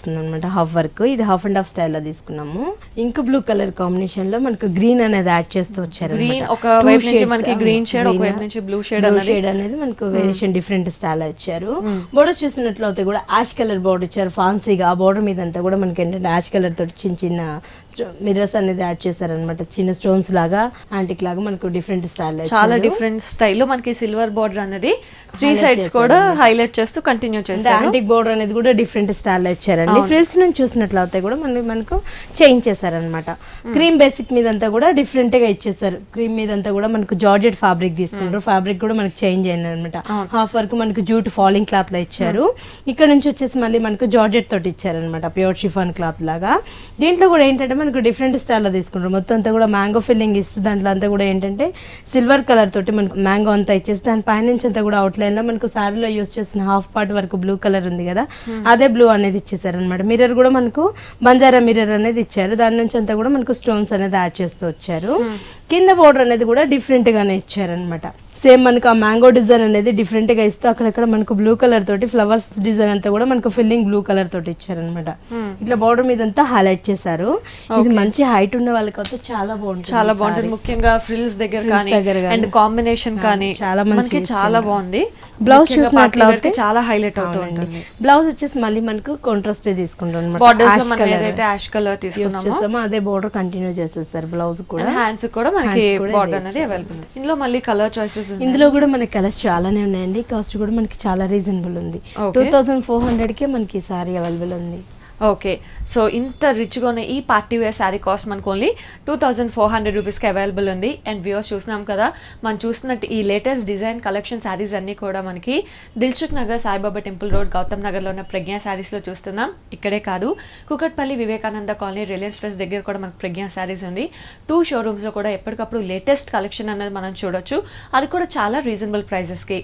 వస్తుంది అనమాట, half work. ఇది హాఫ్ అండ్ హాఫ్ స్టైల్లో తీసుకున్నాము. ఇంక్ బ్లూ కలర్ కాంబినేషన్ లో మనకు గ్రీన్ అనేది యాడ్ చేస్తూ వచ్చారు. ఒక వైపు నుంచి మనకి గ్రీన్ షేడ్, ఒక వైపు నుంచి బ్లూ షేడ్ అనేది మనకు వేరియేషన్ డిఫరెంట్ స్టైల్ ఇచ్చారు. బోర్డర్ చూసినట్లయితే కూడా యాష్ కలర్ బోర్డర్ ఇచ్చారు ఫాన్సీగా. ఆ బోర్డర్ మీద అంతా కూడా మనకి ఏంటంటే యాష్ కలర్ తోటి చిన్న చిన్న మిర్రర్స్ అనేది యాడ్ చేశారనమాట, చిన్న స్టోన్స్ లాగా యాంటిక్ లాగా మనకు డిఫరెంట్ స్టైల్, చాలా డిఫరెంట్ స్టైల్లో మనకి సిల్వర్ బోర్డర్ అనేది 3 సైడ్స్ కూడా హైలైట్ చేస్తూ కంటిన్యూ చేస్తారు. యాంటిక్ బోర్డర్ అనేది కూడా డిఫరెంట్ స్టైల్ ఇచ్చారండి. ఫ్రిల్స్ నుంచి చూసినట్లయితే కూడా మనకు చేంజ్ చేశారనమాట. క్రీమ్ బేసిక్ మీద అంతా కూడా డిఫరెంట్ గా ఇచ్చేసారు. క్రీమ్ మీద అంతా కూడా మనకు జార్జెట్ ఫ్యాబ్రిక్ తీసుకుంటారు. ఫ్యాబ్రిక్ కూడా మనకు చేంజ్ అయింది అనమాట. హాఫ్ వర్క్ మనకు జూట్ ఫాలింగ్ క్లాత్ లో ఇచ్చారు. ఇక్కడ నుంచి వచ్చేసి మళ్ళీ మనకు జార్జెట్ తోటి ఇచ్చారనమాట, ప్యూర్ షిఫాన్ క్లాత్ లాగా. దీంట్లో కూడా ఏంటంటే మనకు డిఫరెంట్ స్టైల్లో తీసుకుంటారు. మొత్తం అంతా కూడా మ్యాంగో ఫిల్లింగ్ ఇస్తుంది. దాంట్లో అంతా కూడా ఏంటంటే సిల్వర్ కలర్ తోటి మనకు మ్యాంగో అంతా ఇచ్చేసి దాని పైనుంచి అంతా కూడా అవుట్ లైన్ లో మనకు శారీలో యూజ్ చేసిన హాఫ్ పార్ట్ వరకు బ్లూ కలర్ ఉంది కదా, అదే బ్లూ అనేది ఇచ్చేసారు అనమాట. మిర్రర్ కూడా మనకు బంజారా మిర్రర్ అనేది ఇచ్చారు. దాని నుంచి అంతా కూడా మనకు స్టోన్స్ అనేది యాడ్ చేస్తూ వచ్చారు. కింద బోర్డర్ అనేది కూడా డిఫరెంట్ గానే ఇచ్చారనమాట. సేమ్ మనకు ఆ మ్యాంగో డిజైన్ అనేది డిఫరెంట్ గా ఇస్తూ అక్కడక్కడ మనకు బ్లూ కలర్ తోటి ఫ్లవర్స్ డిజైన్ అంతా కూడా మనకు ఫిల్లింగ్ బ్లూ కలర్ తోటి ఇచ్చారనమాట. ఇట్లా బోర్డర్ మీద అంతా హైలైట్ చేశారు. ఇది మంచి హైట్ ఉన్న వాళ్ళకి అయితే చాలా బాగుంటుంది, చాలా బాగుంటుంది. ముఖ్యంగా ఫ్రిల్స్ దగ్గర కానీ అండ్ కాంబినేషన్ కానీ చాలా మనకి చాలా బాగుంది. బ్లౌజ్ చూసినట్లయితే చాలా హైలైట్ అవుతూ ఉంటుంది. బ్లౌజ్ వచ్చేసి మళ్ళీ మనకు కాంట్రాస్ట్ తీసుకుంటాం. బోర్డర్స్ లో మనం ఏదైతే యాష్ కలర్ తీసుకున్నామో అదే బోర్డర్ కంటిన్యూ చేసేసారు. బ్బ్లౌజ్ కూడా హ్యాండ్స్ కూడా మనకి బోర్డర్ అనేది అవైలబుల్ ఉంది. ఇందులో మళ్ళీ కలర్ చాయిసెస్, ఇందులో కూడా మనకి కలర్స్ చాలానే ఉన్నాయండి. కాస్ట్ కూడా మనకి చాలా రీజనబుల్ ఉంది. 2400 కే మనకి సారీ అవైలబుల్ ఉంది. ఓకే, సో ఇంత రిచ్గా ఉన్న ఈ పార్టీ వేర్ శారీ కాస్ట్ మనకు ఓన్లీ 2400 రూపీస్కి అవైలబుల్ ఉంది. అండ్ వ్యూవర్స్ చూసినాం కదా, మనం చూసినట్టు ఈ లేటెస్ట్ డిజైన్ కలెక్షన్ శారీస్ అన్నీ కూడా మనకి దిల్సుఖ్ నగర్, సాయిబాబా టెంపుల్ రోడ్, గౌతమ్ నగర్లో ఉన్న ప్రజ్ఞా శారీస్లో చూస్తున్నాం. ఇక్కడే కాదు, Kukatpally Vivekananda colony, Reliance fresh దగ్గర కూడా మనకు ప్రజ్ఞా శారీస్ ఉంది. 2 షోరూమ్స్లో కూడా ఎప్పటికప్పుడు లేటెస్ట్ కలెక్షన్ అనేది మనం చూడొచ్చు. అది కూడా చాలా రీజనబుల్ ప్రైజెస్కి.